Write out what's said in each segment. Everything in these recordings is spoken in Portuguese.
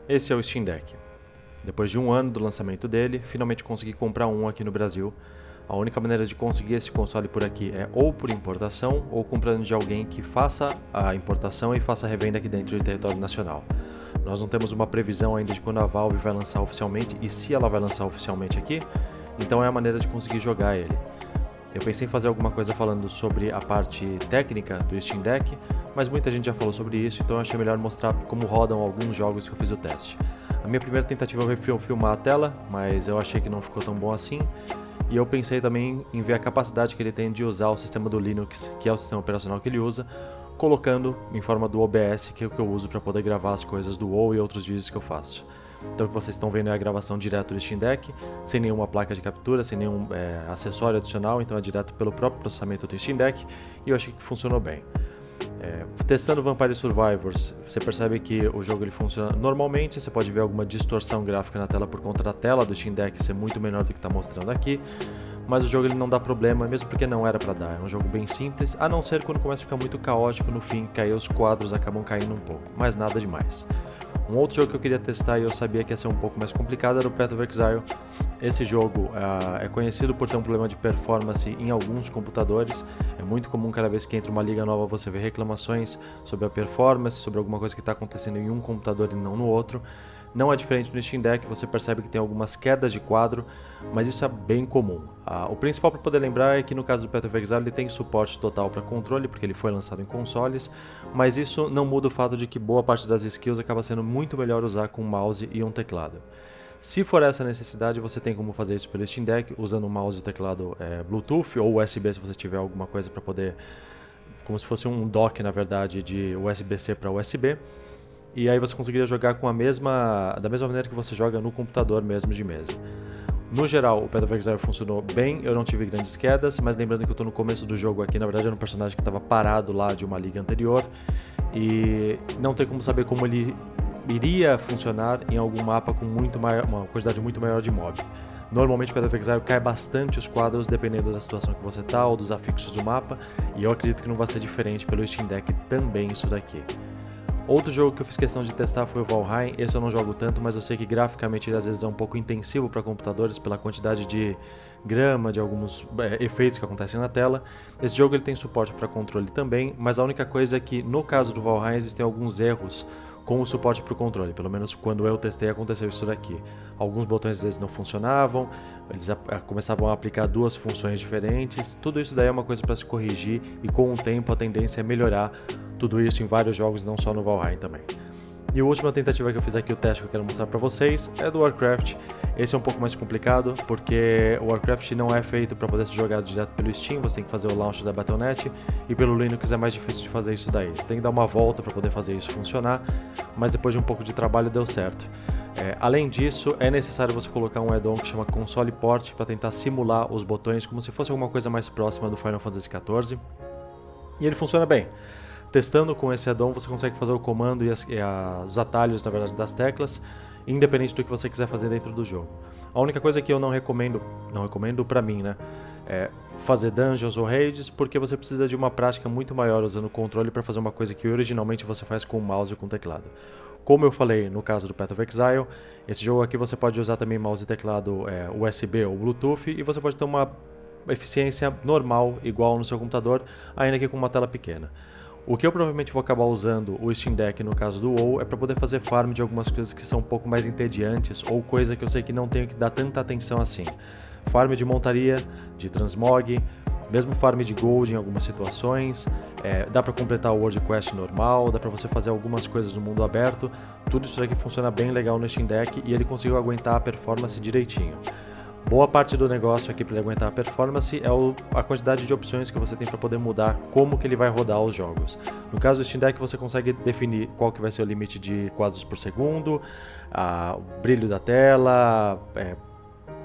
Esse é o Steam Deck. Depois de um ano do lançamento dele, finalmente consegui comprar um aqui no Brasil. A única maneira de conseguir esse console por aqui é ou por importação ou comprando de alguém que faça a importação e faça a revenda aqui dentro do território nacional. Nós não temos uma previsão ainda de quando a Valve vai lançar oficialmente e se ela vai lançar oficialmente aqui, então é a maneira de conseguir jogar ele. Eu pensei em fazer alguma coisa falando sobre a parte técnica do Steam Deck, mas muita gente já falou sobre isso, então eu achei melhor mostrar como rodam alguns jogos que eu fiz o teste. A minha primeira tentativa foi filmar a tela, mas eu achei que não ficou tão bom assim, e eu pensei também em ver a capacidade que ele tem de usar o sistema do Linux, que é o sistema operacional que ele usa, colocando em forma do OBS, que é o que eu uso para poder gravar as coisas do WoW e outros vídeos que eu faço. Então o que vocês estão vendo é a gravação direto do Steam Deck, sem nenhuma placa de captura, sem nenhum acessório adicional, então é direto pelo próprio processamento do Steam Deck e eu achei que funcionou bem. Testando Vampire Survivors, você percebe que o jogo ele funciona normalmente, você pode ver alguma distorção gráfica na tela por conta da tela do Steam Deck ser muito menor do que está mostrando aqui, mas o jogo ele não dá problema, mesmo porque não era para dar, é um jogo bem simples, a não ser quando começa a ficar muito caótico no fim, que aí os quadros acabam caindo um pouco, mas nada demais. Um outro jogo que eu queria testar e eu sabia que ia ser um pouco mais complicado era o Path of Exile. Esse jogo é conhecido por ter um problema de performance em alguns computadores. É muito comum cada vez que entra uma liga nova você ver reclamações sobre a performance, sobre alguma coisa que está acontecendo em um computador e não no outro. Não é diferente no Steam Deck, você percebe que tem algumas quedas de quadro, mas isso é bem comum. O principal para poder lembrar é que no caso do Path of Exile ele tem suporte total para controle, porque ele foi lançado em consoles, mas isso não muda o fato de que boa parte das skills acaba sendo muito melhor usar com um mouse e um teclado. Se for essa necessidade, você tem como fazer isso pelo Steam Deck, usando um mouse e teclado Bluetooth ou USB se você tiver alguma coisa para poder, como se fosse um dock na verdade de USB-C para USB. E aí você conseguiria jogar com da mesma maneira que você joga no computador mesmo de mesa. No geral, o Path of Exile funcionou bem, eu não tive grandes quedas, mas lembrando que eu estou no começo do jogo aqui, na verdade era um personagem que estava parado lá de uma liga anterior, e não tem como saber como ele iria funcionar em algum mapa com uma quantidade muito maior de mob. Normalmente o Path of Exile cai bastante os quadros dependendo da situação que você está ou dos afixos do mapa, e eu acredito que não vai ser diferente pelo Steam Deck também isso daqui. Outro jogo que eu fiz questão de testar foi o Valheim. Esse eu não jogo tanto, mas eu sei que graficamente ele às vezes é um pouco intensivo para computadores pela quantidade de grama, de alguns efeitos que acontecem na tela. Esse jogo ele tem suporte para controle também, mas a única coisa é que no caso do Valheim existem alguns erros com o suporte para o controle, pelo menos quando eu testei aconteceu isso daqui. Alguns botões às vezes não funcionavam, eles começavam a aplicar duas funções diferentes, tudo isso daí é uma coisa para se corrigir e com o tempo a tendência é melhorar tudo isso em vários jogos, não só no Valheim também. E a última tentativa que eu fiz aqui, o teste que eu quero mostrar para vocês, é do Warcraft. Esse é um pouco mais complicado, porque o Warcraft não é feito para poder ser jogado direto pelo Steam, você tem que fazer o launch da Battle.net, e pelo Linux é mais difícil de fazer isso daí. Você tem que dar uma volta para poder fazer isso funcionar, mas depois de um pouco de trabalho deu certo. Além disso, é necessário você colocar um add-on que chama Console Port para tentar simular os botões como se fosse alguma coisa mais próxima do Final Fantasy XIV, e ele funciona bem. Testando com esse add-on você consegue fazer o comando e os atalhos na verdade das teclas, independente do que você quiser fazer dentro do jogo. A única coisa que eu não recomendo pra mim, né, é fazer dungeons ou raids, porque você precisa de uma prática muito maior usando o controle para fazer uma coisa que originalmente você faz com o mouse ou com o teclado. Como eu falei no caso do Path of Exile, esse jogo aqui você pode usar também mouse e teclado USB ou Bluetooth e você pode ter uma eficiência normal, igual no seu computador, ainda que com uma tela pequena. O que eu provavelmente vou acabar usando o Steam Deck no caso do WoW é para poder fazer farm de algumas coisas que são um pouco mais entediantes ou coisa que eu sei que não tenho que dar tanta atenção assim. Farm de montaria, de transmog, mesmo farm de gold em algumas situações, dá para completar o World Quest normal, dá para você fazer algumas coisas no mundo aberto, tudo isso daqui funciona bem legal no Steam Deck e ele conseguiu aguentar a performance direitinho. Boa parte do negócio aqui para ele aguentar a performance é a quantidade de opções que você tem para poder mudar como que ele vai rodar os jogos. No caso do Steam Deck você consegue definir qual que vai ser o limite de quadros por segundo, o brilho da tela,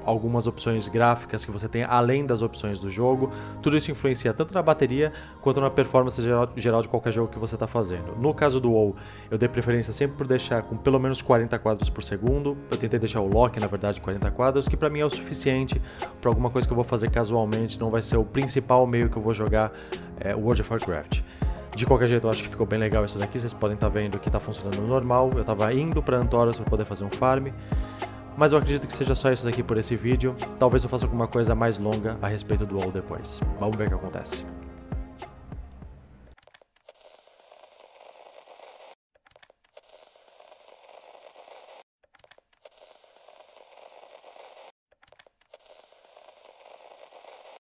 algumas opções gráficas que você tem além das opções do jogo. Tudo isso influencia tanto na bateria quanto na performance geral de qualquer jogo que você está fazendo. No caso do WoW, eu dei preferência sempre por deixar com pelo menos 40 quadros por segundo. Eu tentei deixar o lock, na verdade, 40 quadros, que para mim é o suficiente para alguma coisa que eu vou fazer casualmente, não vai ser o principal meio que eu vou jogar World of Warcraft. De qualquer jeito, eu acho que ficou bem legal isso daqui. Vocês podem estar vendo que está funcionando normal. Eu estava indo para Antoros para poder fazer um farm. Mas eu acredito que seja só isso daqui por esse vídeo. Talvez eu faça alguma coisa mais longa a respeito do WoW depois. Vamos ver o que acontece.